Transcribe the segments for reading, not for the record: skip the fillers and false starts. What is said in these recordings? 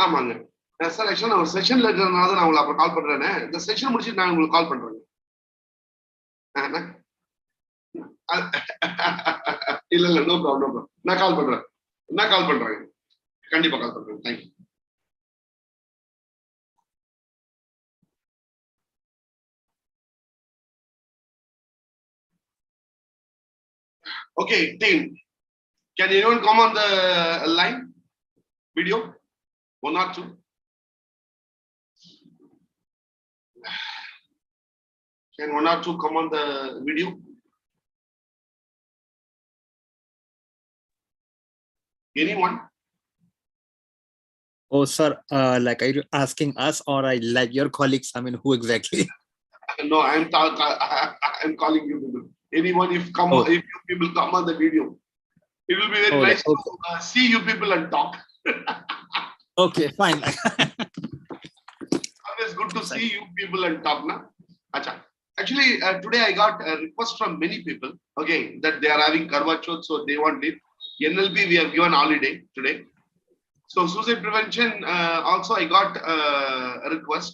ஆமாங்க சார் ஆக்சுவலா நான் ஒரு செஷன்ல இருக்கிறதுனால தான் நான் உங்களுக்கு அப்புறம் கால் பண்றேனே. இந்த செஷன் முடிச்சுட்டு நான் உங்களுக்கு கால் பண்றேங்க. இல்ல இல்ல நோ ப்ராப்ளம் நோ ப்ராப்ளம். நான் கால் பண்றேன். கண்டிப்பா கால் பண்றேன். Thank you. Okay, team. Can anyone come on the line? Video? One or two? Can one or two come on the video? Anyone? Oh, sir, like, are you asking us or like your colleagues? I mean, who exactly? No, I'm calling you people. Anyone, if you people come on the video, it will be very nice to see you people and talk. Okay, fine. Always good to see you people and talk, na? Acha. Actually, today I got a request from many people, okay, that they are having Karwa Chauth, so they want leave. NLP, we have given holiday today. So suicide prevention, also I got a request.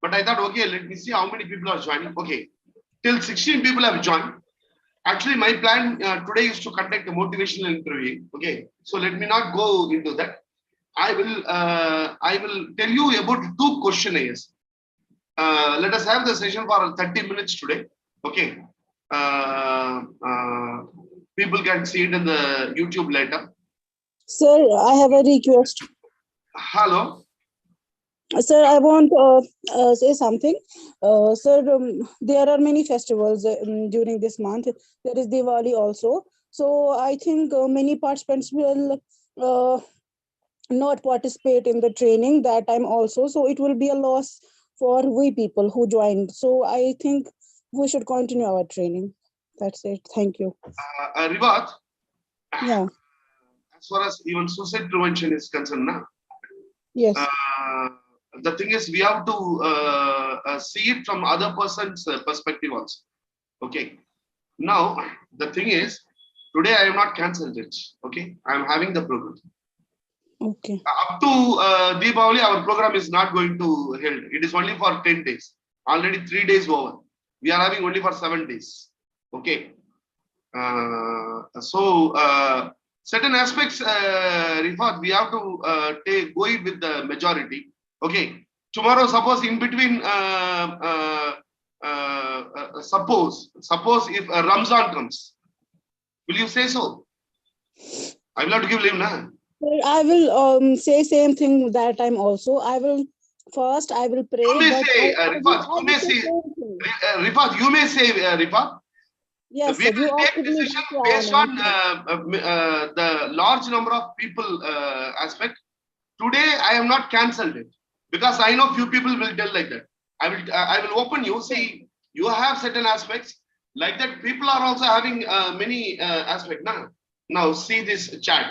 But I thought, okay, let me see how many people are joining. Okay, till 16 people have joined. Actually, my plan today is to conduct a motivational interview. Okay, so let me not go into that. I will tell you about 2 questionnaires. Let us have the session for 30 minutes today. Okay, people can see it in the YouTube later. Sir, I have a request. Hello. Sir, I want to say something. Sir, there are many festivals during this month. There is Diwali also. So I think many participants will not participate in the training that time also. So it will be a loss for we people who joined. So I think we should continue our training. That's it. Thank you. Rivat? Yeah. As far as even suicide prevention is concerned, na? Yes. The thing is, we have to see it from other person's perspective also. Okay. Now, the thing is, today I have not cancelled it. Okay. I am having the program. Okay. Up to Deepavali, our program is not going to held. It is only for 10 days. Already 3 days over. We are having only for 7 days. Okay. Certain aspects, Rifat, we have to go it with the majority. Okay. Tomorrow, suppose in between, suppose if Ramzan comes, will you say so? I will have to give leave, na? I will say same thing that time also. I will pray. You may say, Rifat, you may say, Rifat. Yes, we will take decision based on the large number of people aspect. Today, I am not cancelled it because I know few people will tell like that. I will open you. See, you have certain aspects like that. People are also having many aspects. Now, see this chat.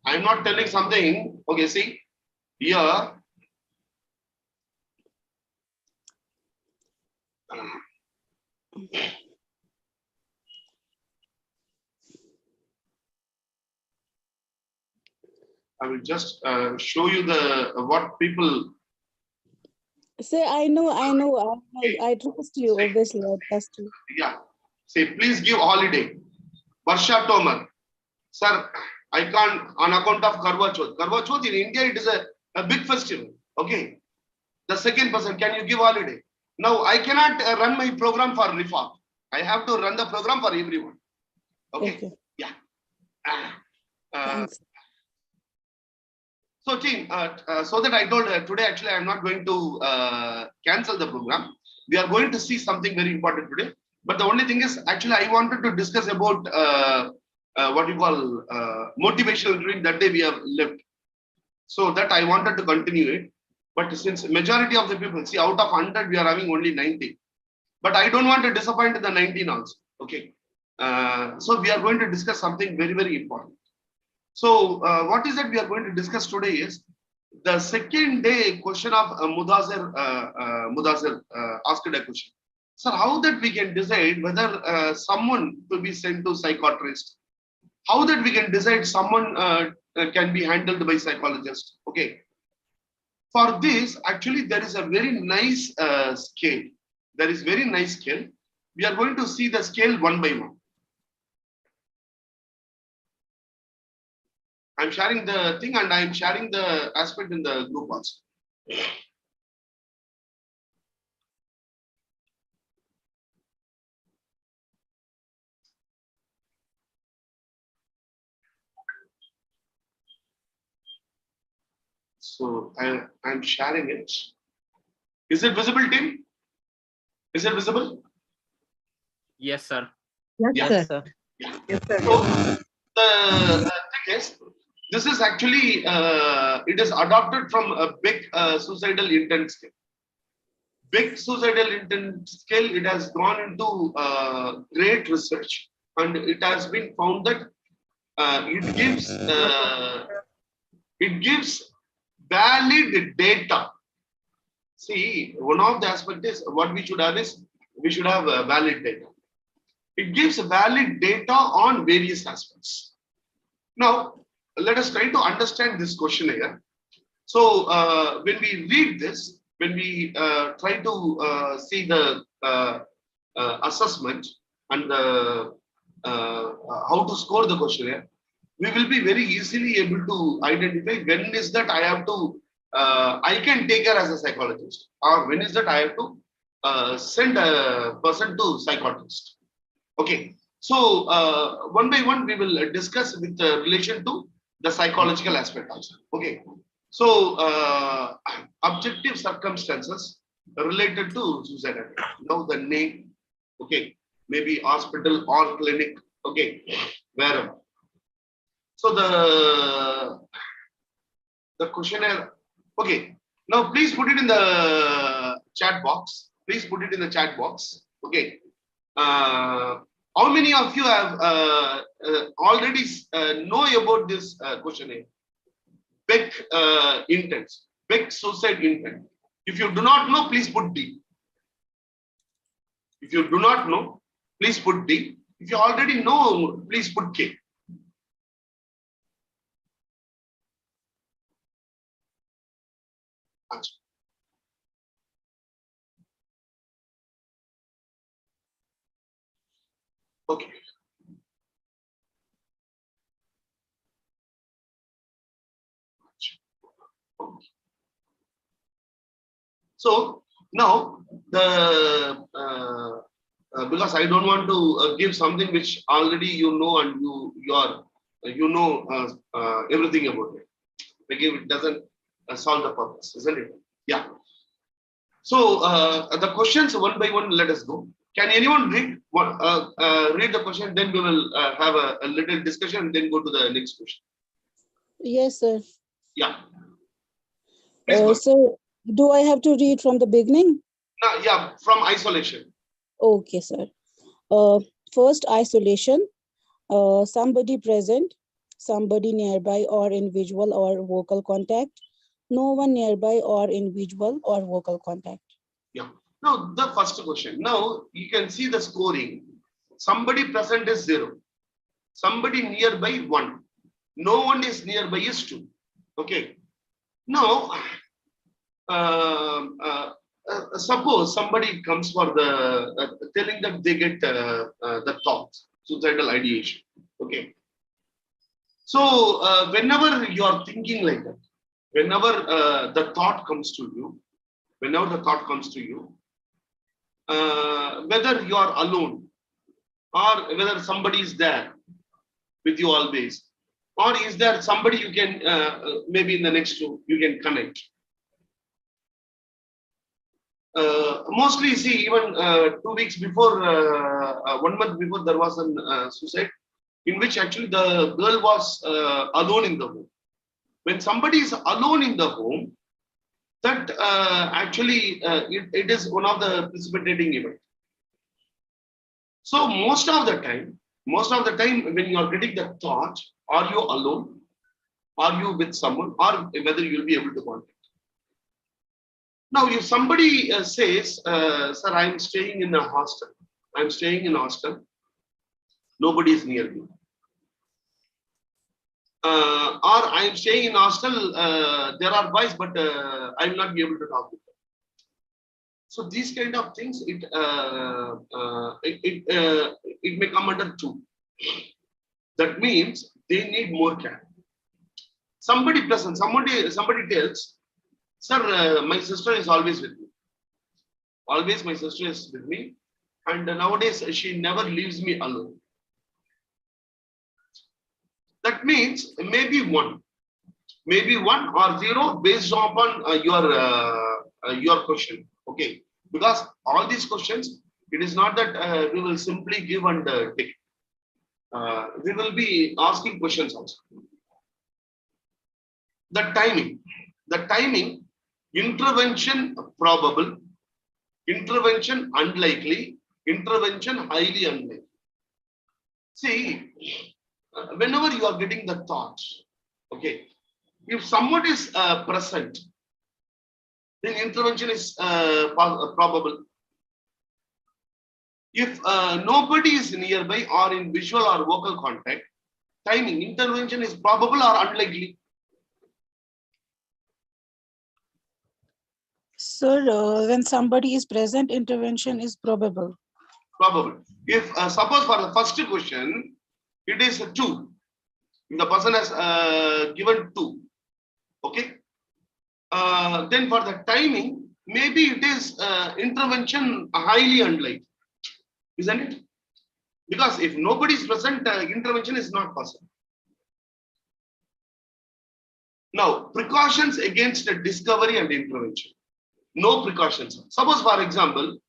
I am not telling something. Okay, see here. I will just show you the what people say. I know. I trust you. Obviously, I trust you. Yeah. Say, please give holiday. Varsha Tomar. Sir, I can't on account of Karwa Chauth. Karwa Chauth in India, it is a big festival. Okay. The second person, can you give holiday? Now, I cannot run my program for Rifat. I have to run the program for everyone. Okay. Yeah. So team, so that I told today, actually, I'm not going to cancel the program. We are going to see something very important today. But the only thing is, actually, I wanted to discuss about what you call motivational training. That day we have left. So that I wanted to continue it. But since majority of the people, see, out of 100, we are having only 90. But I don't want to disappoint the 19 also. Okay. So we are going to discuss something very, very important. So what is that we are going to discuss today is the second day question of Mudazir asked a question. Sir, how that we can decide whether someone to be sent to psychiatrist? How that we can decide someone can be handled by psychologist? Okay. For this, actually, there is a very nice scale. There is very nice scale. We are going to see the scale one by one. I'm sharing the thing and I'm sharing the aspect in the group also. So I'm sharing it. Is it visible, team? Is it visible? Yes, sir. Yes, Yeah. sir. Yes, sir. So the thing is, this is actually it is adopted from a big suicidal intent scale. Big suicidal intent scale. It has gone into great research, and it has been found that it gives valid data. See, one of the aspects is what we should have is we should have valid data. It gives valid data on various aspects. Now, let us try to understand this question here. So, when we read this, when we try to see the assessment and the, how to score the questionnaire, we will be very easily able to identify when is that I have to, I can take her as a psychologist, or when is that I have to send a person to psychologist. Okay, so one by one we will discuss with relation to the psychological aspect also. Okay, so objective circumstances related to suicide attempt. Now the name, okay, maybe hospital or clinic, okay, wherever. So the questionnaire, okay. Now please put it in the chat box. Please put it in the chat box. Okay. How many of you have already know about this questionnaire? Big intent, big suicide intent. If you do not know, please put D. If you do not know, please put D. If you already know, please put K. Okay. So now the because I don't want to give something which already you know and you know everything about it. Again, it doesn't solve the purpose, isn't it? Yeah. So the questions one by one, let us go. Can anyone read read the question? Then we will have a little discussion and then go to the next question. Yes, sir. Yeah. Please go ahead. So do I have to read from the beginning? Yeah, from isolation. Okay, sir. First, isolation. Somebody present, somebody nearby or in visual or vocal contact, no one nearby or in visual or vocal contact. Yeah. Now the first question. Now you can see the scoring. Somebody present is 0. Somebody nearby 1. No one is nearby is 2. Okay. Now suppose somebody comes for the telling that they get the thoughts, suicidal ideation. Okay. So whenever you are thinking like that, whenever the thought comes to you, whether you are alone or whether somebody is there with you always, or is there somebody you can maybe in the next room you can connect. Mostly, see, even 2 weeks before, 1 month before, there was a suicide in which actually the girl was alone in the home. When somebody is alone in the home, that actually it is one of the precipitating events. So most of the time when you are getting the thought, are you alone? Are you with someone? Or whether you will be able to contact. Now, if somebody says, sir, I'm staying in a hostel. Nobody is near me. or I am staying in hostel, there are boys, but I will not be able to talk with them. So these kind of things, it may come under 2. That means they need more care. Somebody present, somebody tells, sir, my sister is always with me. Always my sister is with me, and nowadays she never leaves me alone. That means maybe 1 or 0 based upon your question. Okay, because all these questions, it is not that we will simply give and take. We will be asking questions also. The timing, intervention probable, intervention unlikely, intervention highly unlikely. See, whenever you are getting the thoughts, okay, if someone is present, then intervention is probable. If nobody is nearby or in visual or vocal contact, timing, intervention is probable or unlikely. Sir, when somebody is present, intervention is probable. Probable. If suppose for the first question, it is 2. If the person has given 2, okay. Then for the timing, maybe it is intervention highly unlikely, isn't it? Because if nobody is present, intervention is not possible. Now, precautions against discovery and intervention. No precautions. Suppose, for example,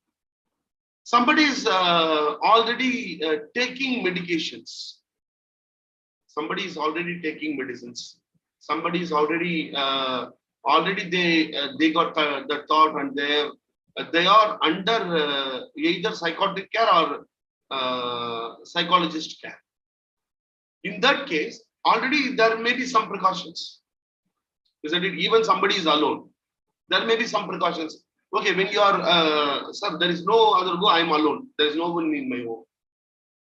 somebody is already taking medications. Somebody is already taking medicines. Somebody is already they got the thought, and they are under either psychotic care or psychologist care. In that case, already there may be some precautions, isn't it? Even somebody is alone, there may be some precautions. Okay, when you are, sir, there is no other go, I am alone. There is no one in my home.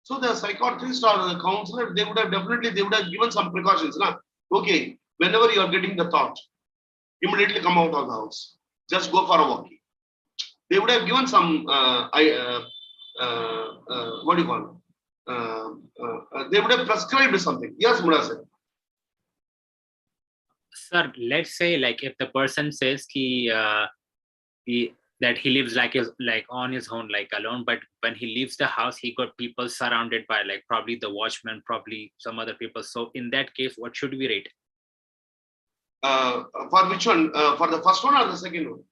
So the psychiatrist or the counselor, they would have given some precautions. Nah? Okay, whenever you are getting the thought, immediately come out of the house. Just go for a walk. They would have given some, what do you call it? They would have prescribed something. Yes, Muda sir. Sir, let's say like if the person says that he lives like on his own, like alone, but when he leaves the house, he got people surrounded by like probably the watchman, probably some other people. So in that case, what should we rate? For which one? For the first one or the second one?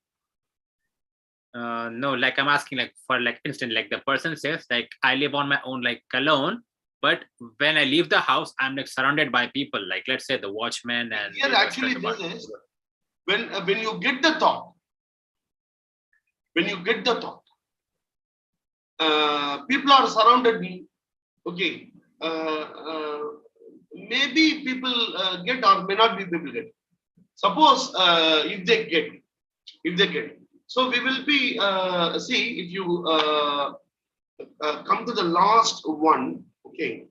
No, like I'm asking, like for like instant, like the person says like I live on my own, like alone, but when I leave the house, I'm like surrounded by people, like let's say the watchman and here actually this is when you get the thought, people are surrounded me. Okay, maybe people get or may not be people get. Suppose if they get. So we will be see if you come to the last one. Okay.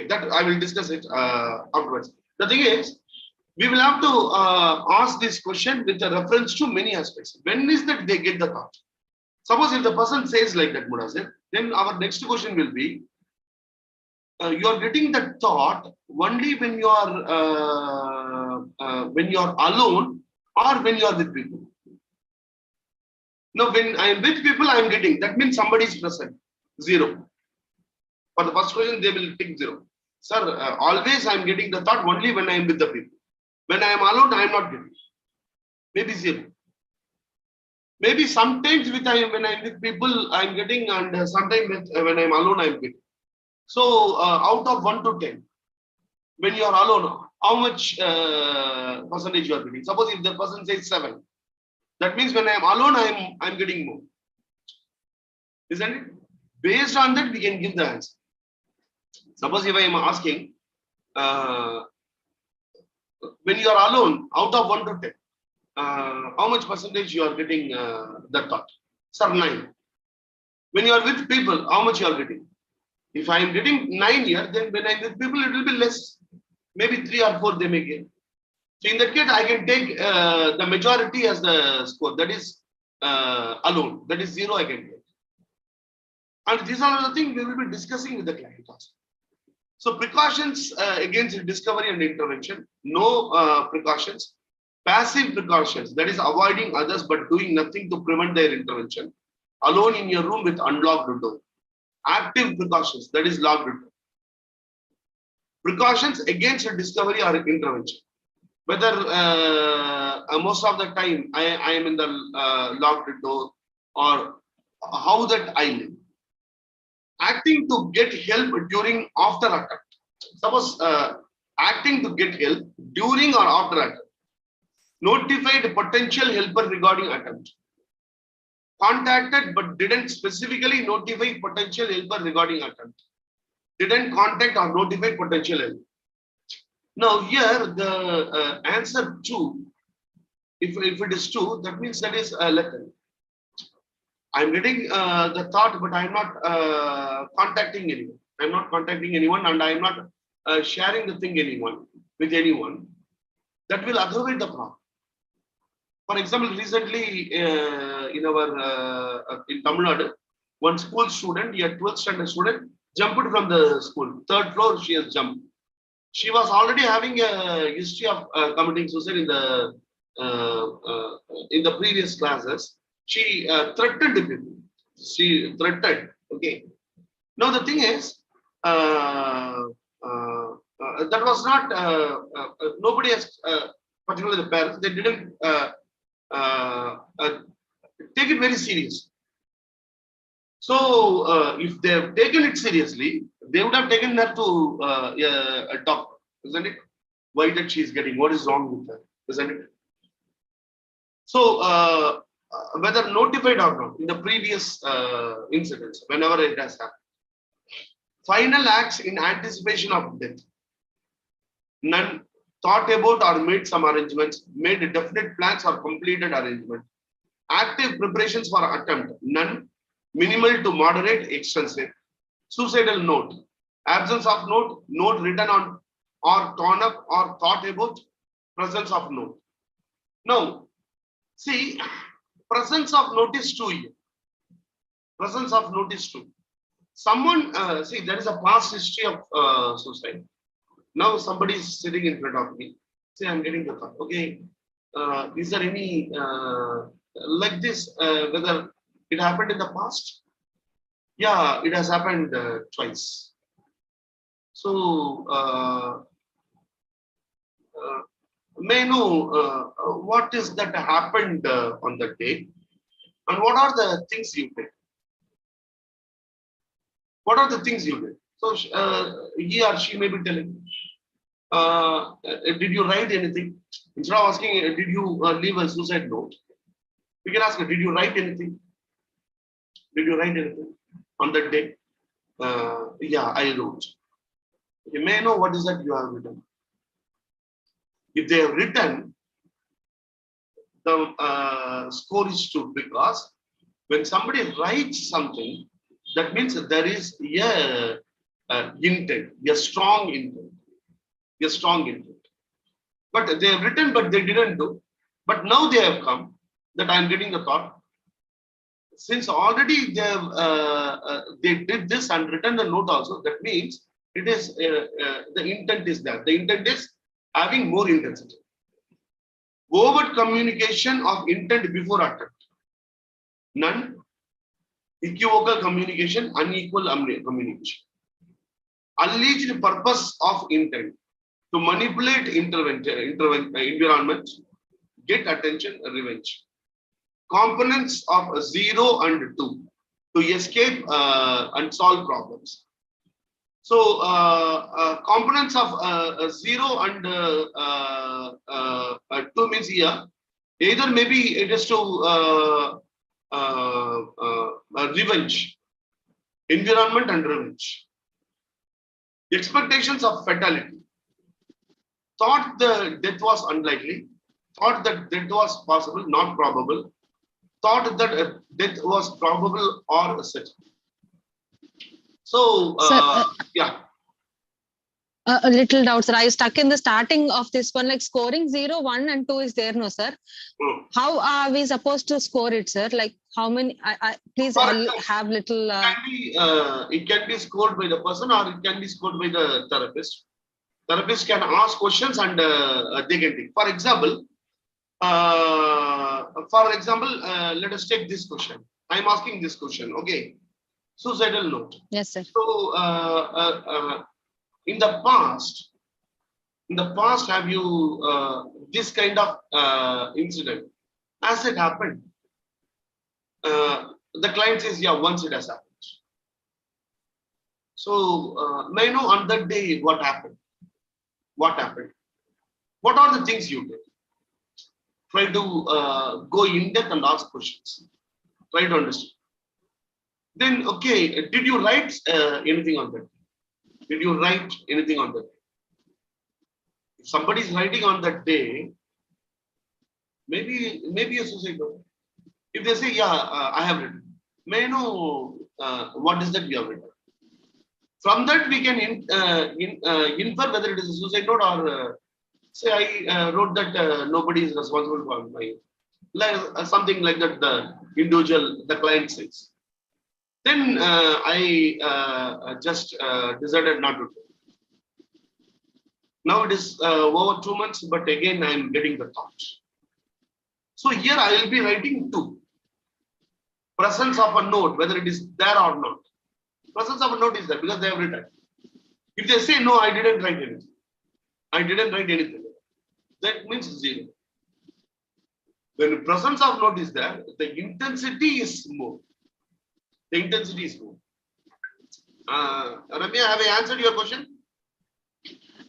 That I will discuss it afterwards. The thing is, we will have to ask this question with a reference to many aspects. When is that they get the thought? Suppose if the person says like that, Mudasir, then our next question will be, you are getting the thought only when you are alone or when you are with people. Now, when I am with people, I am getting. That means somebody is present. 0. For the first question, they will take 0. Sir, always I am getting the thought only when I am with the people. When I am alone, I am not getting. Maybe 0. Maybe sometimes when I am with people, I am getting, and sometimes when I am alone, I am getting. So, out of 1 to 10, when you are alone, how much percentage you are getting? Suppose if the person says 7, that means when I am alone, I am getting more. Isn't it? Based on that, we can give the answer. Suppose if I am asking, when you are alone, out of 1 to 10, how much percentage you are getting that thought? Sir, 9. When you are with people, how much you are getting? If I am getting 9 here, then when I'm with people, it will be less. Maybe 3 or 4 they may get. So in that case, I can take the majority as the score. That is alone. That is 0 I can get. And these are the things we will be discussing with the client also. So precautions against discovery and intervention. No precautions. Passive precautions. That is avoiding others but doing nothing to prevent their intervention. Alone in your room with unlocked door. Active precautions. That is locked door. Precautions against discovery or intervention. Whether most of the time I am in the locked door or how that I live. Acting to get help during after attempt. Suppose acting to get help during or after attempt. Notified potential helper regarding attempt. Contacted but didn't specifically notify potential helper regarding attempt. Didn't contact or notify potential helper. Now here the answer 2, if it is 2, that means that is a letter. I'm getting the thought, but I'm not contacting anyone. I'm not contacting anyone, and I'm not sharing the thing with anyone. That will aggravate the problem. For example, recently in our in Tamil Nadu, one school student, a 12th standard student, jumped from the school. 3rd floor, she has jumped. She was already having a history of committing suicide in the previous classes. She threatened people. She threatened. Okay. Now the thing is, that was not nobody has, particularly the parents. They didn't take it very serious. So if they have taken it seriously, they would have taken her to a doctor, isn't it? Why that she is getting? What is wrong with her, isn't it? So whether notified or not in the previous incidents, whenever it has happened. Final acts in anticipation of death. None. Thought about or made some arrangements, made definite plans or completed arrangement. Active preparations for attempt. None. Minimal to moderate, extensive. Suicidal note. Absence of note, note written on or torn up or thought about, presence of note. Now, see, presence of notice 2 here. Presence of notice 2. Someone, see, there is a past history of suicide. Now somebody is sitting in front of me. Say, I'm getting the thought. Okay, is there any like this? Whether it happened in the past? Yeah, it has happened twice. So, may I know what is that happened on that day, and what are the things you did? What are the things you did? So he or she may be telling. Did you write anything? Instead of asking, did you leave a suicide note? We can ask her, did you write anything? Did you write anything on that day? Yeah, I wrote. You may know what is that you have written. If they have written, the score is 2, because when somebody writes something, that means that there is a intent, a strong intent. A strong intent. But they have written, but they didn't do. But now they have come, that I'm getting the thought. Since already they have, they did this and written the note also, that means it is the intent is there. The intent is having more intensity. Overt communication of intent before attempt. None. Equivocal communication, unequal communication. Alleged purpose of intent. To manipulate environment, get attention, revenge. Components of 0 and 2 to escape and solve problems. So components of 0 and 2 means here, either maybe it is to revenge, environment and revenge. Expectations of fatality. Thought the death was unlikely, thought that death was possible, not probable, thought that death was probable or certain. So, Sir, yeah. a little doubt, sir. I was stuck in the starting of this one, like scoring 0, 1, and 2 is there, no, sir? Hmm. How are we supposed to score it, sir? Like how many? Please For example, have little. it can be scored by the person or it can be scored by the therapist. Therapist can ask questions and they can take. For example, let us take this question. I'm asking this question. Okay, suicidal note. Yes, sir. So, in the past, have you this kind of incident? Has it happened? The client says, yeah, once it has happened. So, may I know on that day what happened? What happened? What are the things you did? Try to go in depth and ask questions. Try to understand. Then, okay, did you write anything on that? Did you write anything on that? If somebody is writing on that day, maybe a suicide note. If they say, yeah, I have written, may I know what is that you have written? From that, we can infer whether it is a suicide note or say I wrote that nobody is responsible for my something like that. The client says. Then I just decided not to do. Now it is over 2 months, but again I am getting the thoughts. So here I will be writing 2. Presence of a note, whether it is there or not. Presence of a note is there because they have written. If they say no, I didn't write anything. I didn't write anything. That means 0. When the presence of note is there, the intensity is more. The intensity is more. Ramya, have I answered your question?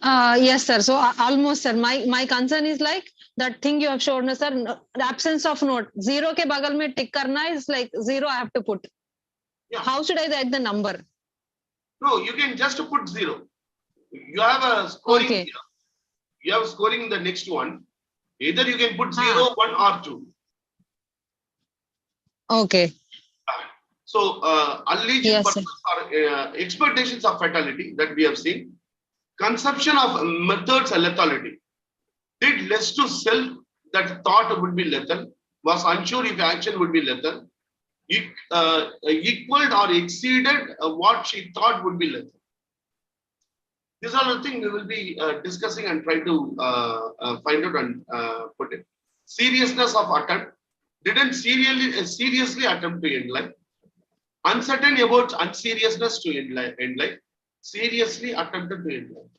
Yes, sir. So almost, sir. My concern is like that thing you have shown us, sir. The absence of note. 0 ke bagal mein tick karna is like 0. I have to put. Yeah. How should I write the number? No, you can just put 0. You have a scoring. Okay. You have scoring in the next one. Either you can put 0, 1 or 2. Okay. So, alleged Yes, purpose or expectations of fatality that we have seen. Conception of methods and lethality. Did less to self that thought would be lethal, was unsure if action would be lethal, equaled or exceeded what she thought would be lethal. These are the things we will be discussing and try to find out and put it. Seriousness of attempt. Didn't seriously attempt to end life. Uncertain about unseriousness to end life. Seriously attempted to end life.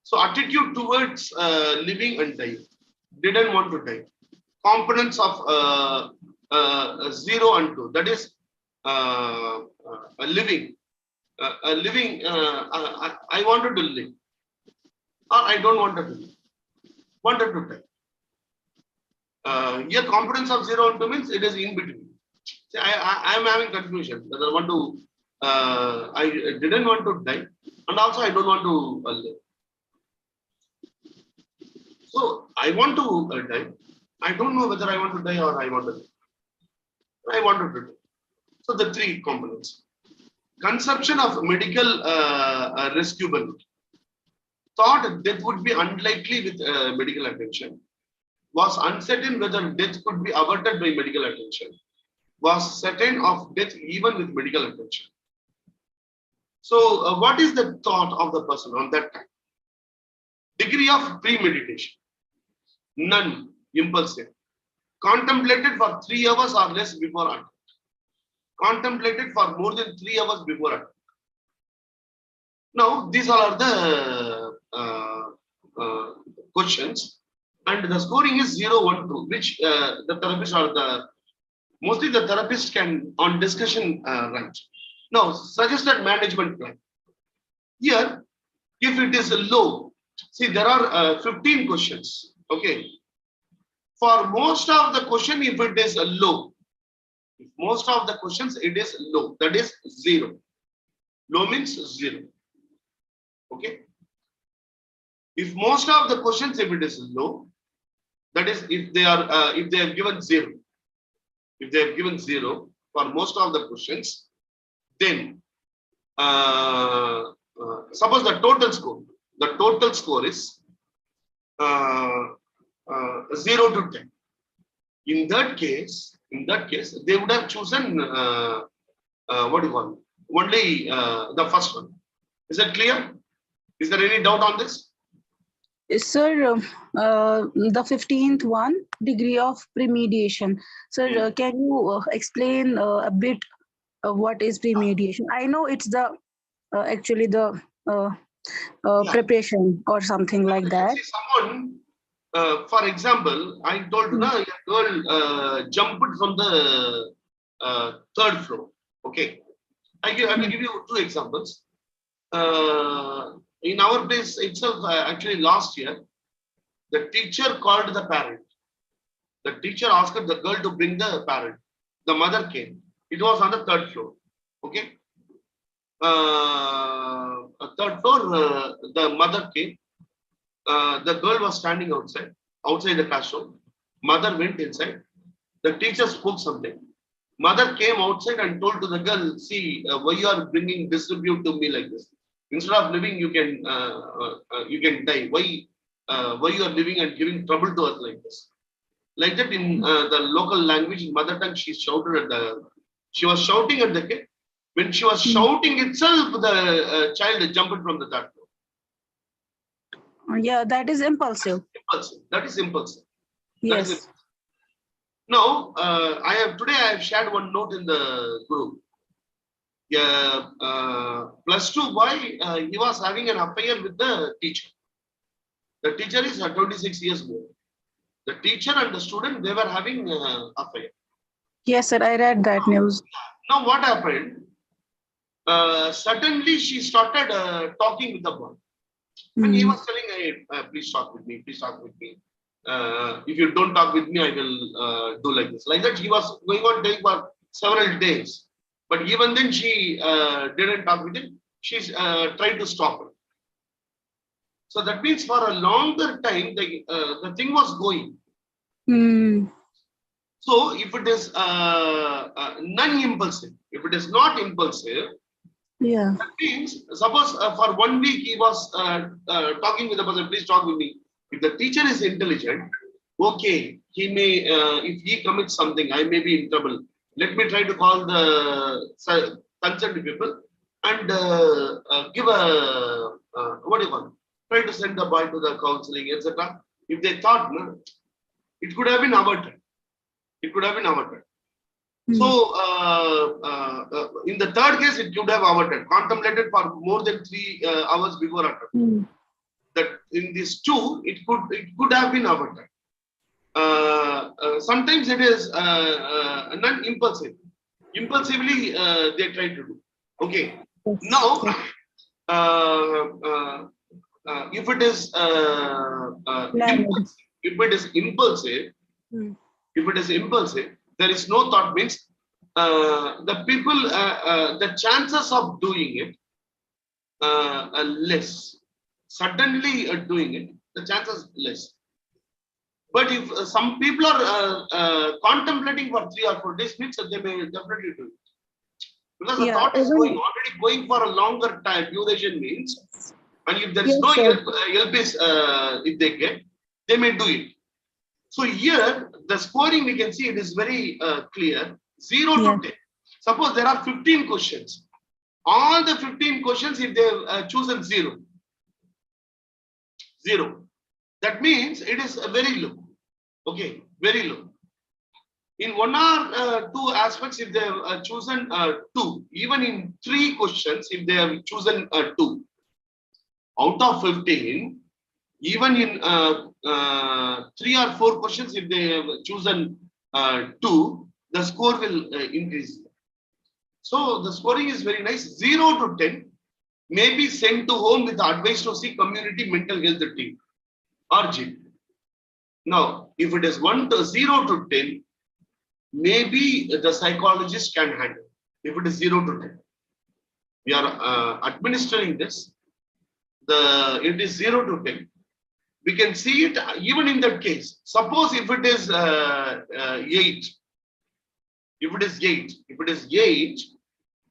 So attitude towards living and dying. Didn't want to die. Components of 0 and 2. That is living. Living. I wanted to live. Or I don't want to live. Wanted to die. Here components of 0 and 2 means it is in between. See, I am having confusion whether I want to. I didn't want to die, and also I don't want to live. So I want to die. I don't know whether I want to die or I want to live. I wanted to die. So the 3 components. Conception of medical rescuability. Thought death would be unlikely with medical attention. Was uncertain whether death could be averted by medical attention. Was certain of death even with medical attention. So, what is the thought of the person on that time? Degree of premeditation. None. Impulsive. Contemplated for 3 hours or less before attempt. Contemplated for more than 3 hours before attempt. Now, these all are the questions, and the scoring is 0, 1, 2, which the therapist or mostly the therapist can on discussion write. Now, suggested management plan. Here, if it is low, see there are 15 questions. Okay. For most of the question, if it is low, if most of the questions it is low, that is 0. Low means 0. Okay. If most of the questions, if it is low, that is if they have given 0. If they have given 0 for most of the questions, then suppose the total score is 0 to 10. In that case, they would have chosen what do you call it? Only the first one. Is that clear? Is there any doubt on this? Sir, the 15th one, degree of premeditation. Sir, can you explain a bit what is premeditation? I know it's the actually the preparation or something like that. See, someone, for example, I told you, a girl jumped from the third floor. Okay, I will give you 2 examples. In our place itself, actually last year, the teacher called the parent. The teacher asked the girl to bring the parent. The mother came. It was on the 3rd floor. Okay. Third floor, the mother came. The girl was standing outside the classroom. Mother went inside. The teacher spoke something. Mother came outside and told to the girl, see, why you are bringing distribute to me like this? Instead of living, you can die. Why you are living and giving trouble to us like this? Like that, in the local language, in mother tongue, she was shouting at the kid. When she was shouting itself, the child jumped from the 3rd floor. Yeah, that is impulsive. That is impulsive. Yes. Now, today I have shared one note in the group. +2 boy, he was having an affair with the teacher. The teacher is 26 years old. The teacher and the student, they were having an affair. Yes, sir, I read that news. Now what happened? Suddenly she started talking with the boy. And he was telling, hey, please talk with me, please talk with me. If you don't talk with me, I will do like this. Like that, he was going on doing for several days. But even then, she didn't talk with him. She's tried to stop him. So that means for a longer time, the thing was going. So if it is non-impulsive, if it is not impulsive, that means suppose for 1 week he was talking with the person, please talk with me. If the teacher is intelligent, okay, he may, if he commits something, I may be in trouble. Let me try to call the concerned people and give a, what do you call it? Try to send the boy to the counseling, etc. If they thought, no, it could have been averted. It could have been averted. So, in the 3rd case, it could have averted, contemplated for more than 3 hours before attempt. That in these 2, it could have been averted. Sometimes it is non-impulsive. Impulsively, they try to do. Okay. Now, if it is impulsive, there is no thought, means the people, the chances of doing it are less. Suddenly doing it, the chances less. But if some people are contemplating for 3 or 4 days, means they may definitely do it. Because the thought is already going for a longer time, duration means, and if there is no help if they get, they may do it. So here, the scoring we can see it is very clear, 0 to 10. Suppose there are 15 questions. All the 15 questions, if they have chosen 0. That means it is very low. Okay, very low. In 1 or 2 aspects, if they have chosen 2, even in 3 questions, if they have chosen 2, out of 15, even in 3 or 4 questions, if they have chosen 2, the score will increase. So the scoring is very nice. 0 to 10 may be sent to home with advice to see community mental health team or GP. Now, if it is 0 to 10, maybe the psychologist can handle. If it is 0 to 10, we are administering this. It is 0 to 10. We can see it even in that case. Suppose if it is 8, if it is 8,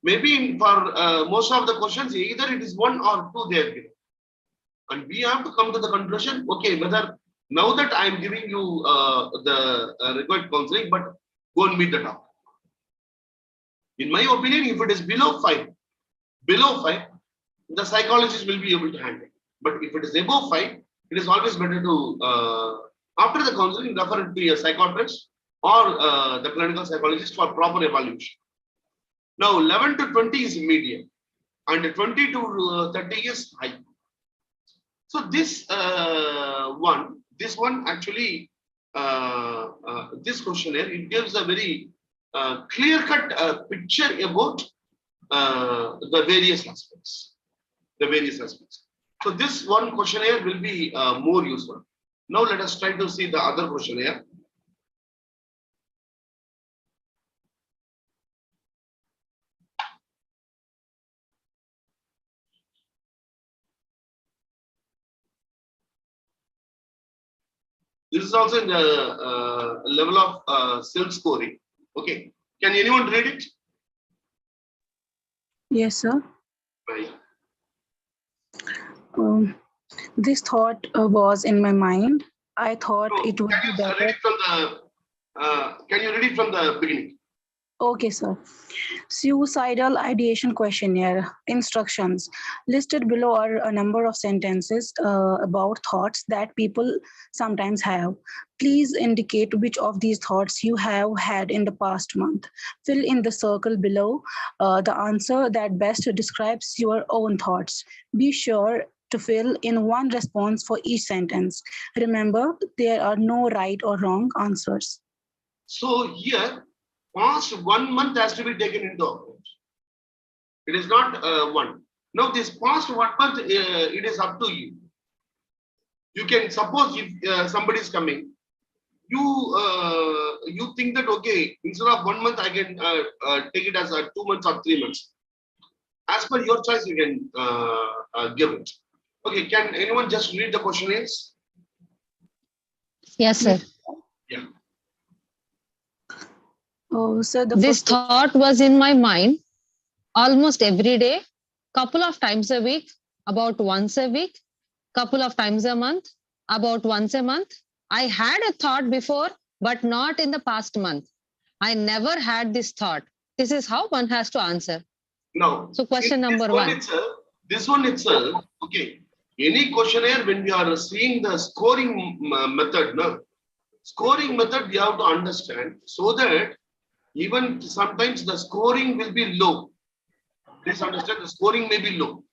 Maybe for most of the questions, either it is 1 or 2 they are given. And we have to come to the conclusion, okay, whether now that I am giving you the required counseling, but go and meet the doctor. In my opinion, if it is below 5, the psychologist will be able to handle it. But if it is above 5, it is always better to, after the counseling, refer it to a psychiatrist or the clinical psychologist for proper evaluation. Now, 11 to 20 is medium, and 20 to 30 is high. So this one actually, this questionnaire, it gives a very clear-cut picture about the various aspects. So this one questionnaire will be more useful. Now let us try to see the other questionnaire. This is also in the level of self-scoring. Okay, can anyone read it? Yes, sir. Right. This thought was in my mind. I thought So, it would can be you better. read it from the? Can you read it from the beginning? Okay, sir. Suicidal ideation questionnaire instructions. Listed below are a number of sentences about thoughts that people sometimes have. Please indicate which of these thoughts you have had in the past month. Fill in the circle below the answer that best describes your own thoughts. Be sure to fill in one response for each sentence. Remember, there are no right or wrong answers. So here, past 1 month has to be taken into account. It is not one. Now this past 1 month, it is up to you. You can suppose if somebody is coming, you think that okay, instead of 1 month, I can take it as 2 months or 3 months. As per your choice, you can give it. Okay, can anyone just read the questionnaires? Yes, sir. Yeah. Oh, sir, the This first thought was in my mind almost every day, couple of times a week, about once a week, couple of times a month, about once a month. I had a thought before, but not in the past month. I never had this thought. This is how one has to answer. Now, So question this number one one. this one itself, okay. Any questionnaire, when we are seeing the scoring method, no? Scoring method, we have to understand so that even sometimes the scoring will be low. Please understand, the scoring may be low.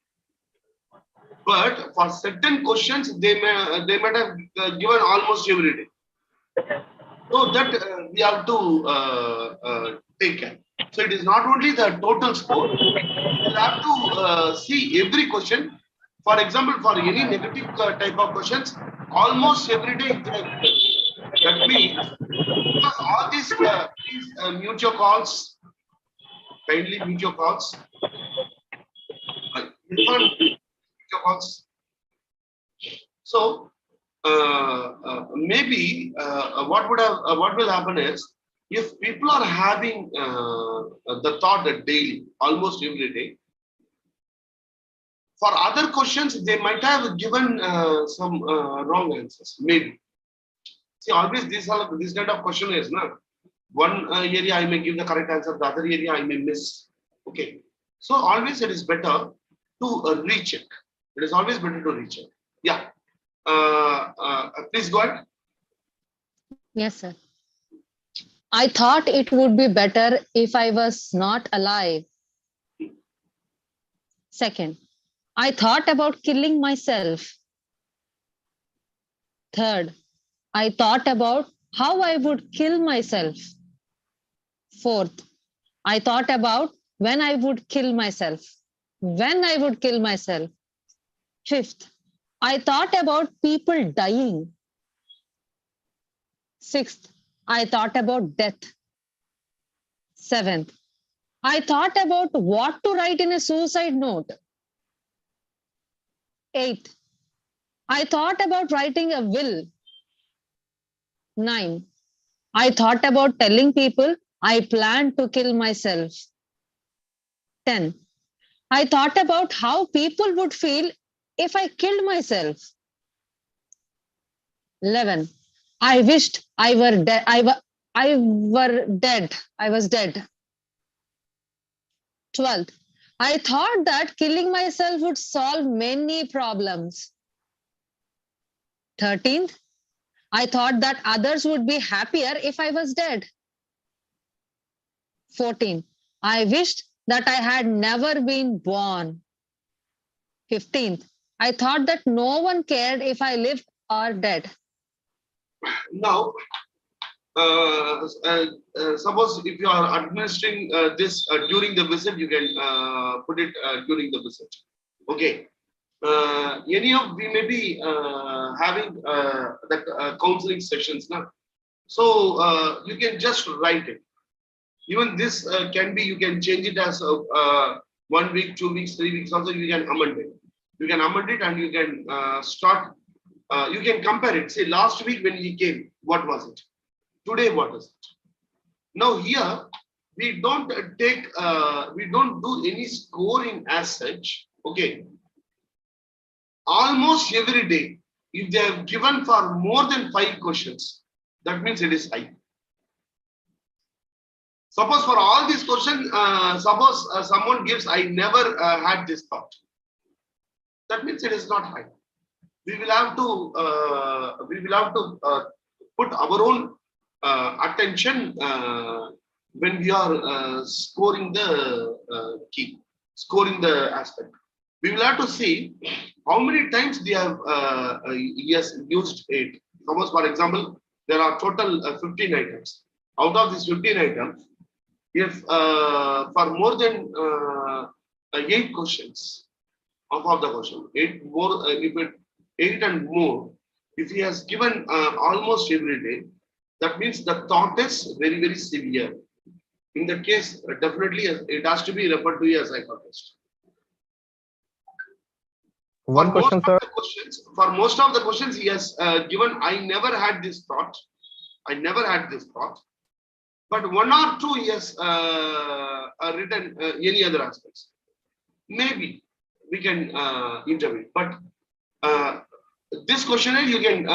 But for certain questions, they might have given almost every day. So that we have to take care. So it is not only the total score. You have to see every question. For example, for any negative type of questions, almost every day they are given. That means because all these please mute your calls. Kindly mute your calls. Mute your calls. So maybe what will happen is if people are having the thought that daily, almost every day. For other questions, they might have given some wrong answers. Maybe. See, always this kind of question is no. One area I may give the correct answer, the other area I may miss. Okay. So always it is better to recheck. It is always better to recheck. Yeah. Please go ahead. Yes, sir. I thought it would be better if I was not alive. Second, I thought about killing myself. Third, I thought about how I would kill myself. Fourth, I thought about when I would kill myself. When I would kill myself. Fifth, I thought about people dying. Sixth, I thought about death. Seventh, I thought about what to write in a suicide note. Eighth, I thought about writing a will. 9, I thought about telling people I plan to kill myself. 10. I thought about how people would feel if I killed myself. 11. I wished I were dead. I were dead. I was dead. 12th. I thought that killing myself would solve many problems. 13th. I thought that others would be happier if I was dead. 14. I wished that I had never been born. 15th. I thought that no one cared if I lived or dead. Now, suppose if you are administering this during the visit, you can put it during the visit. Okay. Any of we may be having the counseling sessions now. So you can just write it. Even this can be, you can change it as 1 week, 2 weeks, 3 weeks. Also, you can amend it. You can amend it and you can start. You can compare it. Say last week when he came, what was it? Today, what is it? Now here we don't take, we don't do any scoring as such. Okay. Almost every day, if they have given for more than 5 questions, that means it is high. Suppose for all these questions, suppose someone gives, I never had this thought. That means it is not high. We will have to put our own attention when we are scoring the key, scoring the aspect. We will have to see how many times they have he has used it. Suppose, for example, there are total 15 items. Out of these 15 items, if for more than 8 questions of the question, 8 more, if it 8 and more, if he has given almost every day, that means the thought is very, very severe. In that case, definitely it has to be referred to as a psychologist. One question, sir. For most of the questions, he has given, I never had this thought. I never had this thought. But 1 or 2 he has written any other aspects. Maybe we can intervene. But this questionnaire you can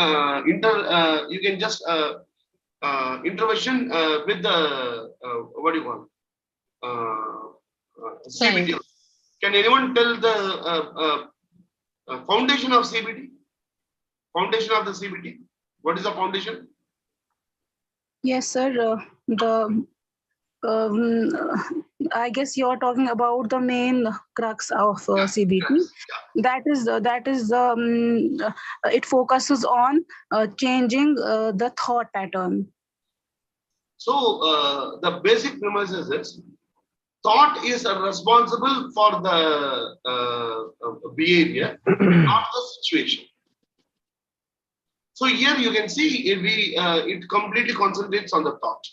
you can just intervention with the what do you call CBT. Can anyone tell the foundation of CBT? Foundation of the CBT. What is the foundation? Yes, sir. I guess you're talking about the main crux of CBT. That is it focuses on changing the thought pattern. So the basic premise is thought is responsible for the behavior, not the situation. So here you can see it completely concentrates on the thought.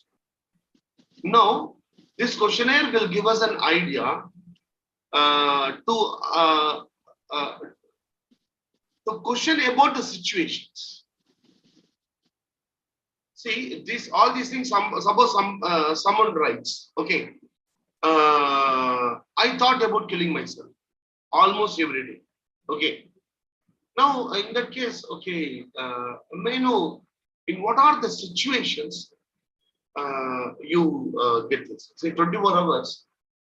Now, this questionnaire will give us an idea to question about the situations. See, all these things. Suppose someone writes, okay, I thought about killing myself almost every day. Okay. Now, in that case, okay, may I know in what are the situations you get this? Say 24 hours.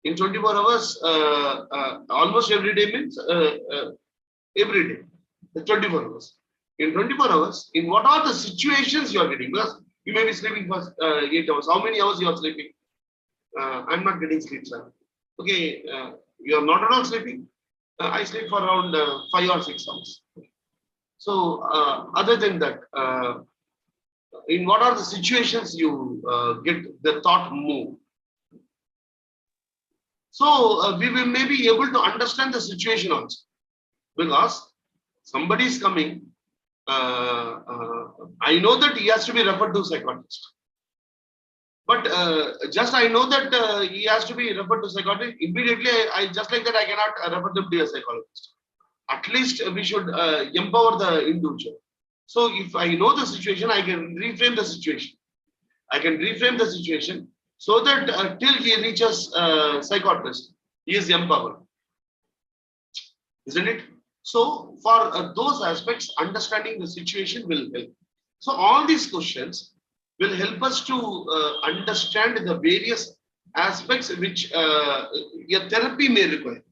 In 24 hours, almost every day means every day. The 24 hours. In 24 hours, in what are the situations you are getting? Because you may be sleeping for 8 hours. How many hours you are sleeping? I'm not getting sleep, sir. Okay, you are not at all sleeping. I sleep for around 5 or 6 hours. So, other than that, in what are the situations you get the thought move? So, we will maybe be able to understand the situation also. Because somebody is coming, I know that he has to be referred to psychologist. But just I know that he has to be referred to psychologist. Immediately, I just like that I cannot refer them to a psychologist. At least we should empower the individual. So if I know the situation, I can reframe the situation. I can reframe the situation so that till he reaches psychiatrist, He is empowered, isn't it? So for those aspects, understanding the situation will help. So all these questions will help us to understand the various aspects which a therapy may require.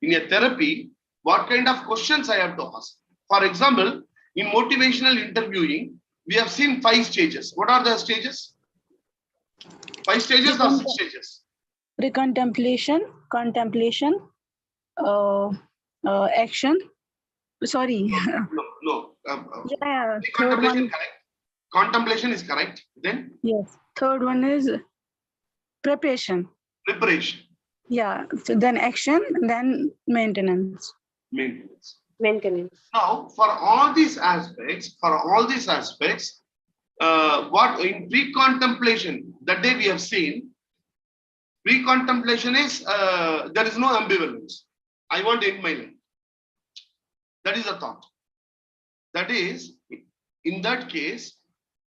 In a therapy, what kind of questions I have to ask? For example, in motivational interviewing, we have seen 5 stages. What are the stages? 5 stages or 6 stages? Pre-contemplation, contemplation, action. Sorry. No. Yeah, third Contemplation one. correct. Contemplation is correct. Then Yes. Third one is preparation. preparation, Yeah. So then action, then maintenance. maintenance. Maintenance. Now, for all these aspects, what in pre-contemplation, that day we have seen, pre-contemplation is there is no ambivalence. I want to end my life. That is a thought. That is, in that case,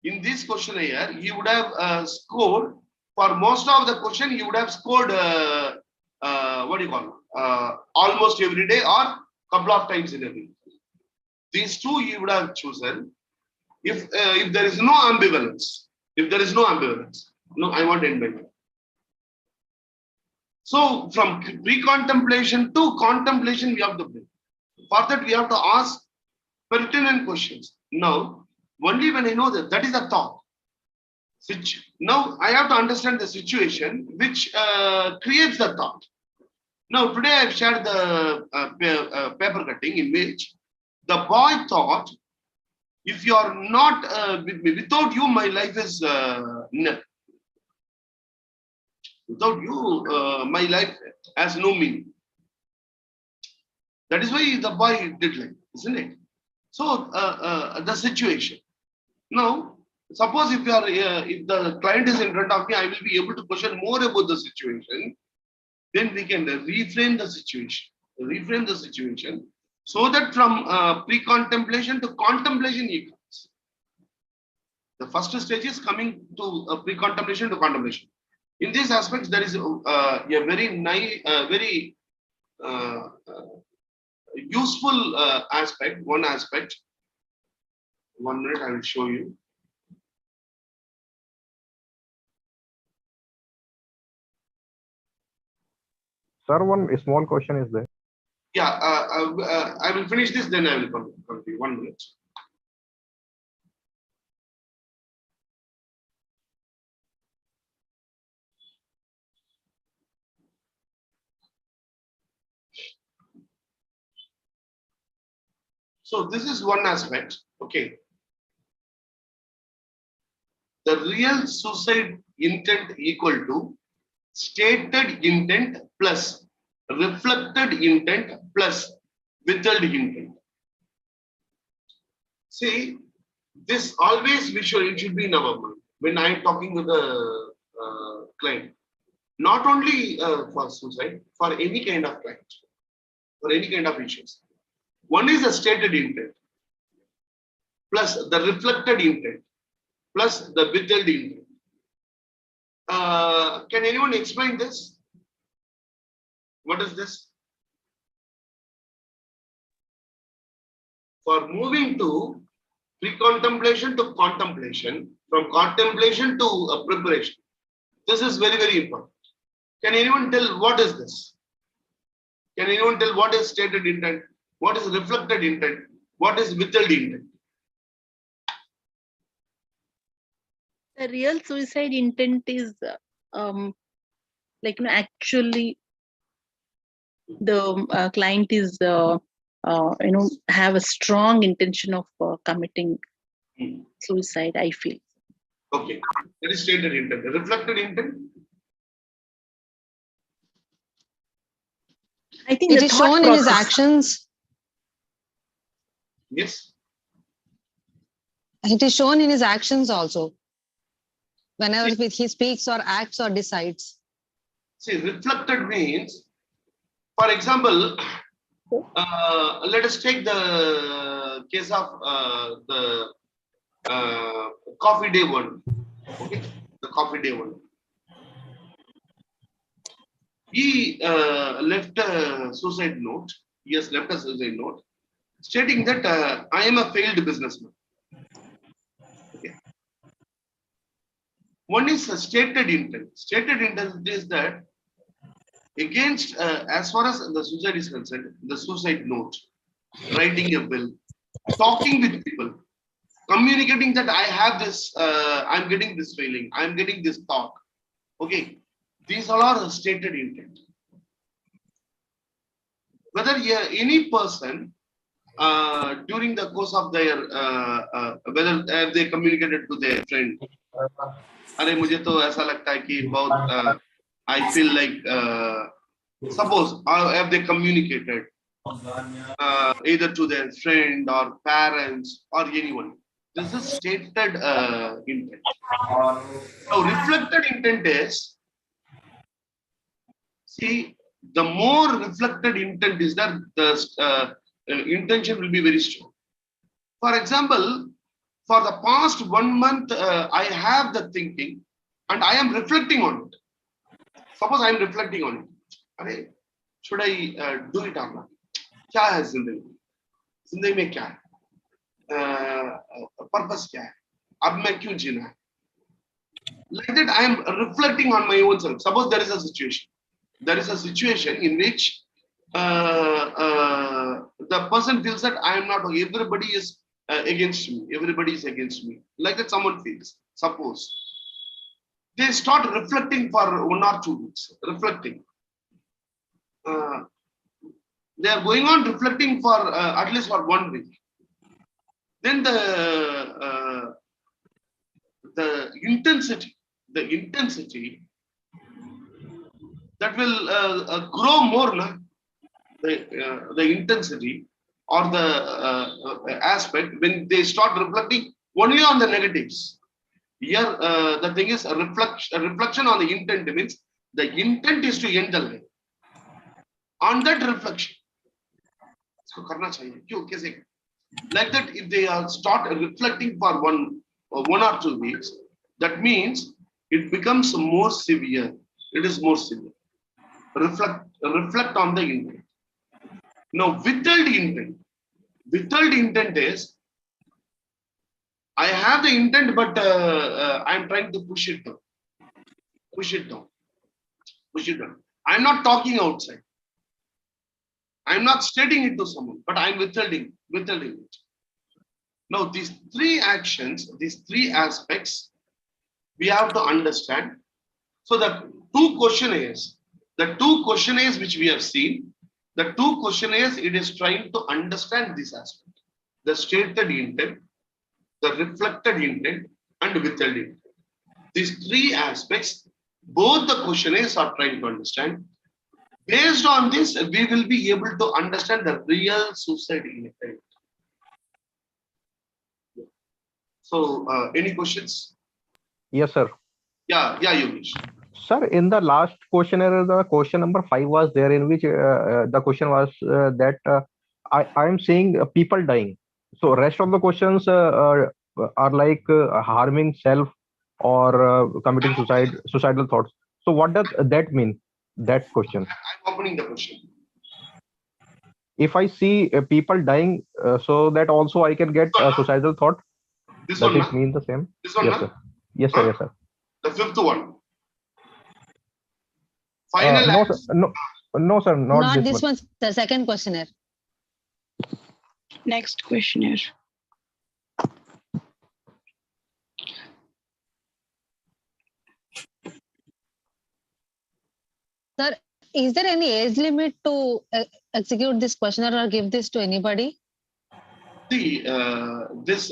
in this questionnaire, you would have scored, for most of the question, you would have scored, what do you call it? Almost every day or couple of times in a week. These two you would have chosen. If there is no ambivalence, no, I want to end my life. So from pre-contemplation to contemplation, we have to bring. For that, we have to ask pertinent questions. Now, only when I know that is a thought. Now I have to understand the situation which creates the thought. Now today I have shared the paper cutting image. The boy thought, if you are not with me, without you, my life is nil. Without you, my life has no meaning. That is why the boy did like, isn't it? So the situation. Now, suppose if you are, if the client is in front of me, I will be able to question more about the situation. Then we can reframe the situation, so that from pre-contemplation to contemplation he comes. The first stage is coming to pre-contemplation to contemplation. In these aspects, there is a very nice, very useful aspect. One aspect. 1 minute, I will show you. Sir, one small question is there. Yeah, I will finish this, then I will come to you. 1 minute. So this is one aspect. Okay. The real suicide intent equal to stated intent plus reflected intent plus withheld intent. See, this always it should be in our mind when I am talking with the client. Not only for suicide, for any kind of client, for any kind of issues. One is the stated intent plus the reflected intent plus the withheld intent. Can anyone explain this? What is this? For moving to pre-contemplation to contemplation, from contemplation to preparation, this is very, very important. Can anyone tell what is this? Can anyone tell what is stated intent? What is reflected intent? What is withheld intent? The real suicide intent is actually the client is have a strong intention of committing suicide, I feel. Okay, that is stated intent. The reflected intent? I think It the is thought shown in his process. actions. Yes. It is shown in his actions also. Whenever he speaks or acts or decides. See, reflected means, for example, let us take the case of the coffee day one. Okay, the coffee day one. he left a suicide note. He has left a suicide note stating that I am a failed businessman. Okay. One is a stated intent. Stated intent is that against, as far as the suicide is concerned, the suicide note, writing a bill, talking with people, communicating that I have this, I'm getting this feeling, I'm getting this thought. Okay, these all are stated intent. Whether any person during the course of their, whether have they communicated to their friend, अरे मुझे तो ऐसा लगता है कि बहुत, I feel like, suppose have they communicated either to their friend or parents or anyone. This is stated intent. Now reflected intent is, see, the more reflected intent is that the intention will be very strong. For example, for the past 1 month, I have the thinking and I am reflecting on it. Suppose I am reflecting on it. Arey, should I do it or not? क्या है जिंदगी? जिंदगी में क्या है? Purpose क्या है? अब मैं क्यों जीना है? Like that, I am reflecting on my own self. Suppose there is a situation. There is a situation in which the person feels that I am not, everybody is against me. Everybody is against me. Like that someone feels. Suppose. They start reflecting for 1 or 2 weeks. Reflecting. They are going on reflecting for at least for 1 week. Then the intensity that will grow more, na? The intensity or the aspect when they start reflecting only on the negatives. Here, the thing is a reflection on the intent means the intent is to end the life. On that reflection, like that, if they start reflecting for 1 or 2 weeks, that means it becomes more severe. It is more severe. Reflect on the intent. Now, withheld intent is, I have the intent, but I am trying to push it down. I am not talking outside. I am not stating it to someone, but I am withholding it. Now, these 3 actions, these 3 aspects, we have to understand. So the 2 questionnaires which we have seen, the 2 questionnaires, it is trying to understand this aspect. The stated intent, the reflected intent, and withheld intent. These 3 aspects, both the questionnaires are trying to understand. Based on this, we will be able to understand the real suicide intent. So, any questions? Yes, sir. Yeah, Yogesh. Sir, in the last questionnaire, the question number 5 was there, in which the question was that I am seeing people dying. So rest of the questions are like harming self or committing suicidal thoughts. So what does that mean? That question. I'm opening the question. If I see people dying, so that also I can get a suicidal thought. This Does one, it mean the same? This one, Yes, sir. Yes, sir. Yes, sir. The 5th one. Final no, answer. sir, no, sir, not this one. The second questionnaire. Next questionnaire. Sir, is there any age limit to execute this questionnaire or give this to anybody? See, this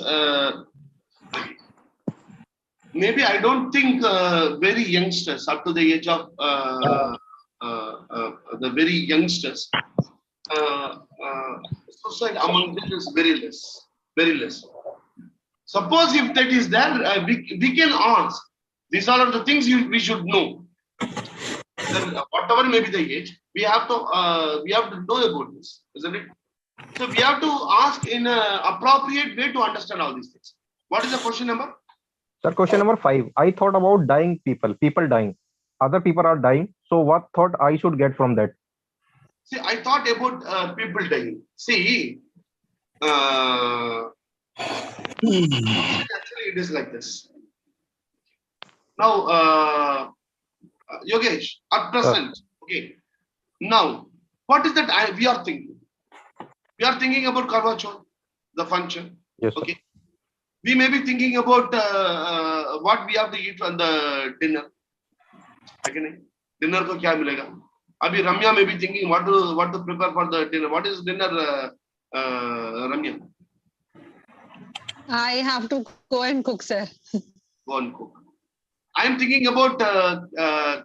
maybe I don't think very youngsters up to the age of the very youngsters, suicide among them is very less. Suppose if that is there, we can ask. These are the things we should know. Then, whatever may be the age, we have to know about this, isn't it? So we have to ask in an appropriate way to understand all these things. What is the question number? Sir, question number 5. I thought about dying people dying. Other people are dying. So what thought I should get from that? See, I thought about people dying. See, actually, it is like this. Now, Yogesh, at present, okay. Now, what is that we are thinking? We are thinking about Karwa Chauth, the function. Yes, sir. Okay. We may be thinking about what we have to eat on the dinner. Okay. Dinner ko kya milega? Abhi Ramya may be thinking what to prepare for the dinner. What is dinner, Ramya? I have to go and cook, sir. Go and cook. I am thinking about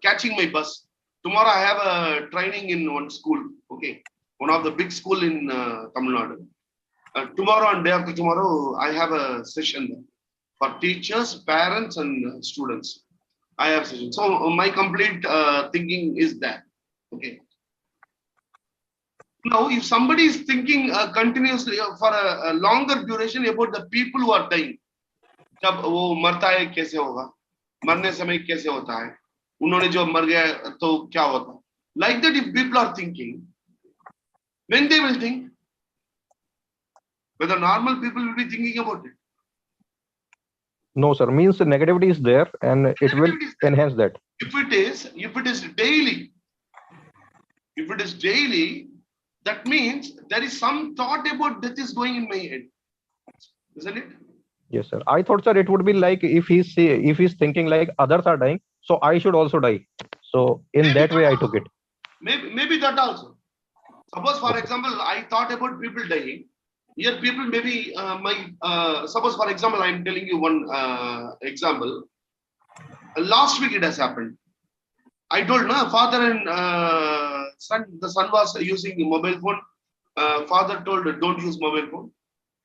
catching my bus. Tomorrow I have a training in one school. Okay, one of the big school in Tamil Nadu. Tomorrow and day after tomorrow, I have a session there for teachers, parents, and students. I have session. So my complete thinking is that. Okay. Now, if somebody is thinking continuously for a longer duration about the people who are dying, जब वो मरता है कैसे होगा, मरने समय कैसे होता है, उन्होंने जो मर गया तो क्या होता? Like that, if people are thinking, when they will think, whether normal people will be thinking about it. No, sir. Means the negativity is there, and it will Negativity is there. enhance that. If it is daily, that means there is some thought about death is going in my head, isn't it? Yes, sir. I thought, sir, it would be like if he's thinking like others are dying, so I should also die. So in Maybe that way, I also. took it. Maybe that also. Suppose, for Okay. example, I thought about people dying. Here, people maybe suppose, for example, I am telling you one example. Last week it has happened. I told no father and son. The son was using the mobile phone. Father told don't use mobile phone,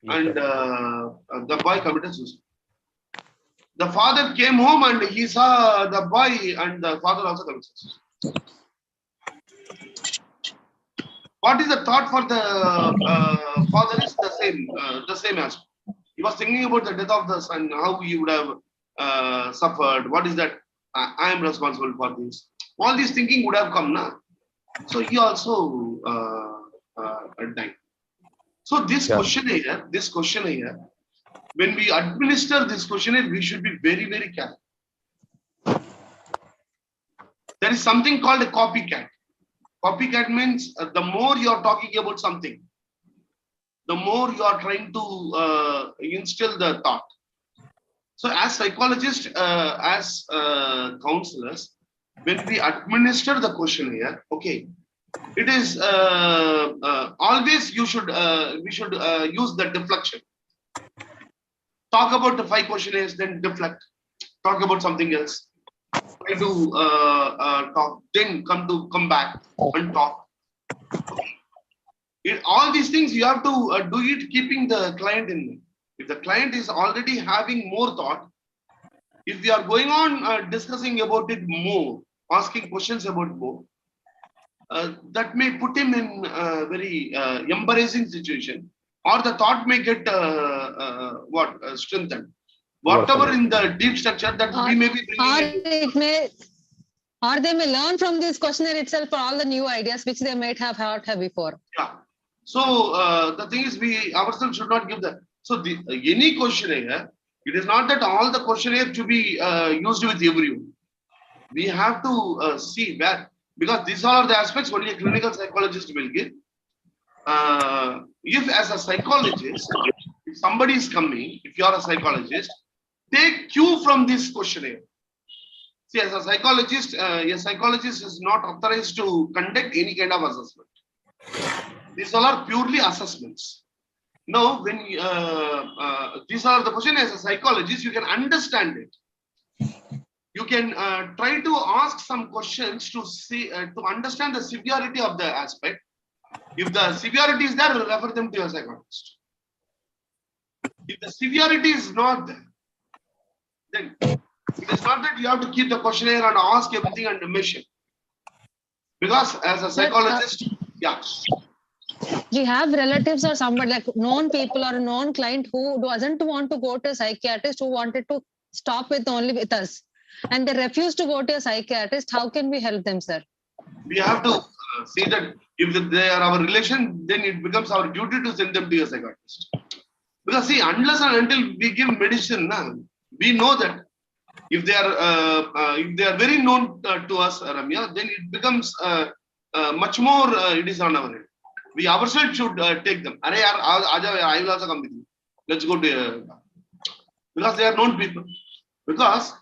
Yes, and sir. the boy committed suicide. The father came home and he saw the boy, and the father also committed suicide. What is the thought for the father is the same aspect. He was thinking about the death of the son, how he would have suffered. What is that? I am responsible for this. All this thinking would have come now. So he also died. So this Yeah. questionnaire, when we administer this questionnaire, we should be very, very careful. There is something called a copycat. Copycat means the more you are talking about something, the more you are trying to instill the thought. So as psychologists, as counselors, when we administer the questionnaire, okay, it is always we should use the deflection. Talk about the 5 questionnaires, then deflect. Talk about something else. Try to talk, then come back and talk. All these things you have to do it keeping the client in mind. If the client is already having more thought, if we are going on discussing about it more, asking questions about more, that may put him in a very embarrassing situation, or the thought may get strengthened. Whatever in the deep structure that we may be bringing. Or they may learn from this questionnaire itself for all the new ideas which they might have heard before. Yeah. So the thing is, we ourselves should not give that. So any questionnaire, it is not that all the questionnaire to be used with everyone. We have to see where, because these are the aspects only a clinical psychologist will give. If as a psychologist, if somebody is coming, if you are a psychologist, take cue from this questionnaire. See, as a psychologist is not authorized to conduct any kind of assessment. These all are purely assessments. Now, when these are the questions, as a psychologist, you can understand it. You can try to ask some questions to see to understand the severity of the aspect. If the severity is there, refer them to your psychologist. If the severity is not there, then it is not that you have to keep the questionnaire and ask everything and mention. Because as a psychologist, yeah. Do you have relatives or somebody like known people or a known client who doesn't want to go to a psychiatrist, who wanted to stop with only with us, and they refuse to go to a psychiatrist? How can we help them, sir? We have to see that if they are our relation, then it becomes our duty to send them to a psychiatrist. Because see, unless and until we give medicine, we know that if they are very known to us, Ramya, then it becomes much more. It is on our head. We ourselves should take them. Arey yaar, I will also come with you. Let's go to because they are known people. Because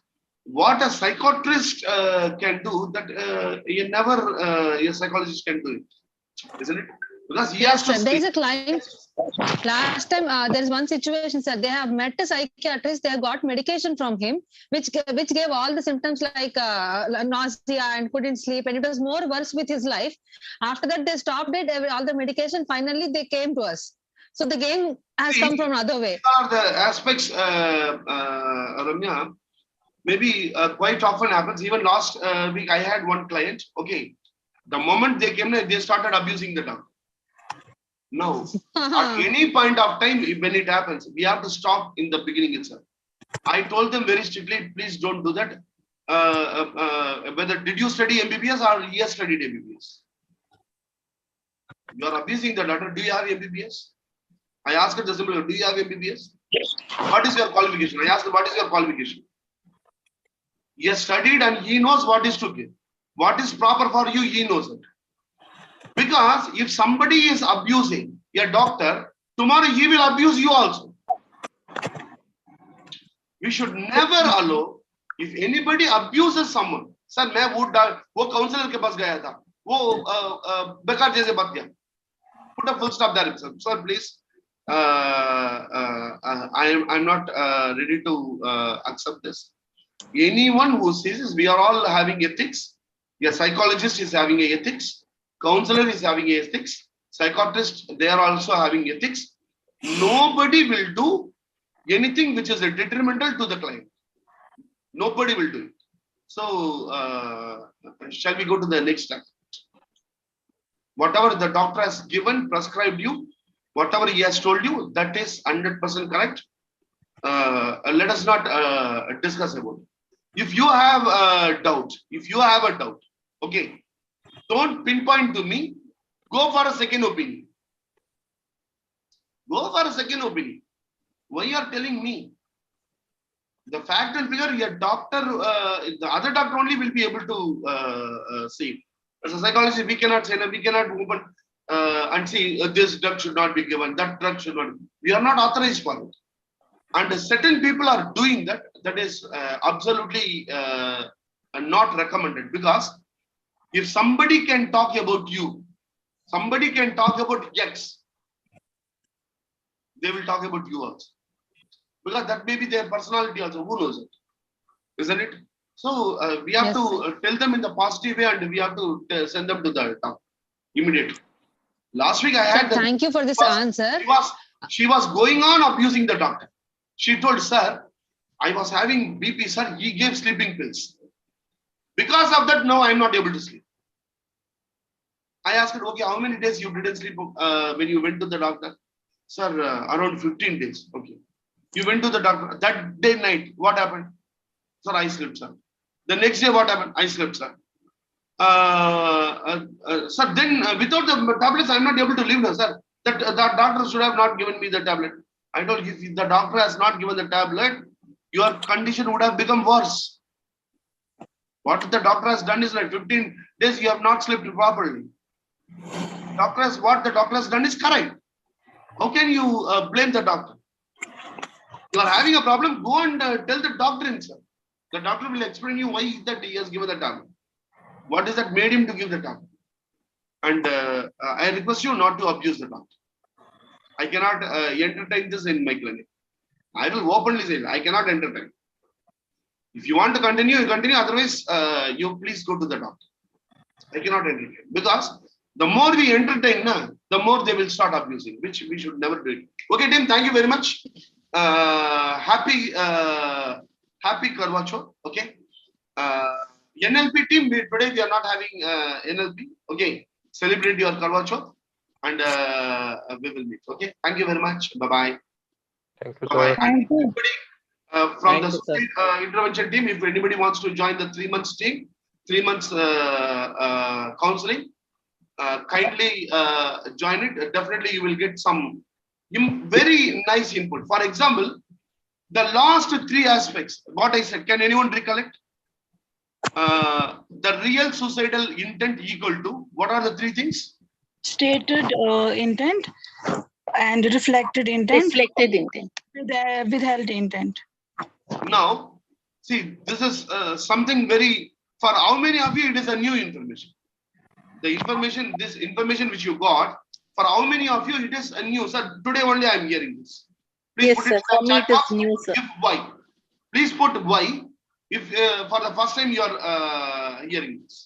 what a psychiatrist can do, that a psychologist can do it, isn't it? Because he has to. Sir, there is a client. Last time, there is one situation, sir. They have met a psychiatrist. They have got medication from him, which gave all the symptoms like nausea and couldn't sleep, and it was more worse with his life. After that, they stopped it. All the medication. Finally, they came to us. So the gain has come from another way. These are the aspects, Ramya. Maybe quite often happens. Even last week, I had one client. Okay, the moment they came, they started abusing the dog. No, at any point of time, when it happens, we have to stop in the beginning itself. I told them very strictly, please don't do that. Whether did you study MBBS or he has studied MBBS? You are abusing the daughter. Do you have MBBS? I asked her the simple, do you have MBBS? What is your qualification? I asked her, what is your qualification? He has studied and he knows what is to give. What is proper for you, he knows it. Because if somebody is abusing a doctor, tomorrow he will abuse you also. We should never allow, if anybody abuses someone. Sir, मैं वो counselor के पास गया था, वो बेकार जैसे बात किया. Put a full stop there, sir. Sir, please. I'm not ready to accept this. Anyone who says this, we are all having ethics. A psychologist is having a ethics. Counselor is having ethics. Psychiatrist, they are also having ethics. Nobody will do anything which is detrimental to the client. Nobody will do it. So, shall we go to the next step? Whatever the doctor has given, prescribed you, whatever he has told you, that is 100% correct. Let us not discuss about it. If you have a doubt, okay, don't pinpoint to me. Go for a second opinion. Go for a second opinion. Why you are telling me? The fact and figure, your doctor, the other doctor only will be able to see. As a psychologist, we cannot say, we cannot open and see this drug should not be given, that drug should not. We are not authorized for it. And certain people are doing that. That is absolutely not recommended, because if somebody can talk about you, somebody can talk about X, they will talk about you also. Because that may be their personality also, who knows it, isn't it? So we have to tell them in the positive way, and we have to send them to the top immediately. Last week I had. Thank you for this answer. She was going on abusing the doctor. She told, sir, I was having BP, sir, he gave sleeping pills. Because of that, now I am not able to sleep. I asked her, okay, how many days you didn't sleep when you went to the doctor? Sir, around 15 days. Okay. You went to the doctor. That day night, what happened? Sir, I slept, sir. The next day, what happened? I slept, sir. Sir, then without the tablets, I am not able to live now, sir. That doctor should have not given me the tablet. I told you, if the doctor has not given the tablet, your condition would have become worse. What the doctor has done is like 15 days, you have not slept properly. What the doctor has done is correct. How can you blame the doctor? You are having a problem, go and tell the doctor himself. The doctor will explain you why that he has given the tablet. What is that made him to give the tablet? And I request you not to abuse the doctor. I cannot entertain this in my clinic. I will openly say, I cannot entertain. If you want to continue, you continue. Otherwise, you please go to the doctor. I cannot entertain. Because the more we entertain, the more they will start abusing, which we should never do. Okay, Tim, thank you very much. Happy Karwa Chauth. Okay. NLP team, today we are not having NLP. Okay. Celebrate your Karwa Chauth. And we will meet. Okay. Thank you very much. Bye-bye. Thank you, sir. Thank you. From the intervention team, if anybody wants to join the 3 months team, 3 months counseling. Kindly join it. Definitely you will get some very nice input. For example, the last 3 aspects, what I said, can anyone recollect? The real suicidal intent equal to, what are the 3 things? Stated intent and reflected intent, Reflected intent. withheld intent. Now, see, this is something very, for how many of you it is a new information? The information, this information which you got, for how many of you it is a new? Sir, today only I am hearing this. Please Yes, put sir. it in For the me, chat it is box. new, sir. If why? Please put why if for the first time you are hearing this.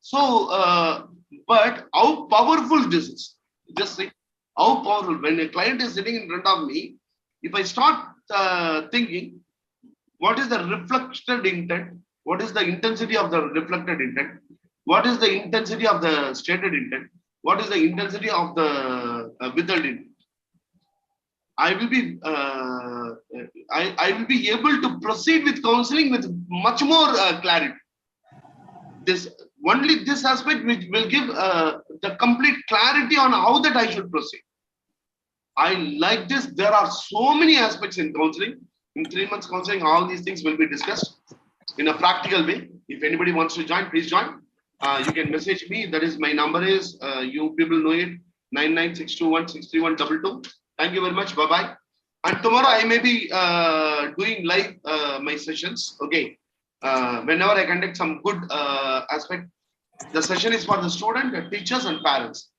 So, but how powerful this is? Just say how powerful. When a client is sitting in front of me, if I start thinking, what is the reflected intent? What is the intensity of the reflected intent? What is the intensity of the stated intent? What is the intensity of the withheld intent? I will be I will be able to proceed with counseling with much more clarity. This only this aspect which will give the complete clarity on how that I should proceed. I like this. There are so many aspects in counseling. In 3 months counseling, all these things will be discussed in a practical way. If anybody wants to join, please join. You can message me. That is my number is you people know it, 9962163122. Thank you very much. Bye bye. And tomorrow I may be doing live my sessions. Okay. Whenever I conduct some good aspect, the session is for the student, the teachers, and parents.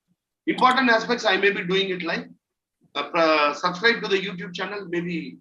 Important aspects I may be doing it live. Subscribe to the YouTube channel. Maybe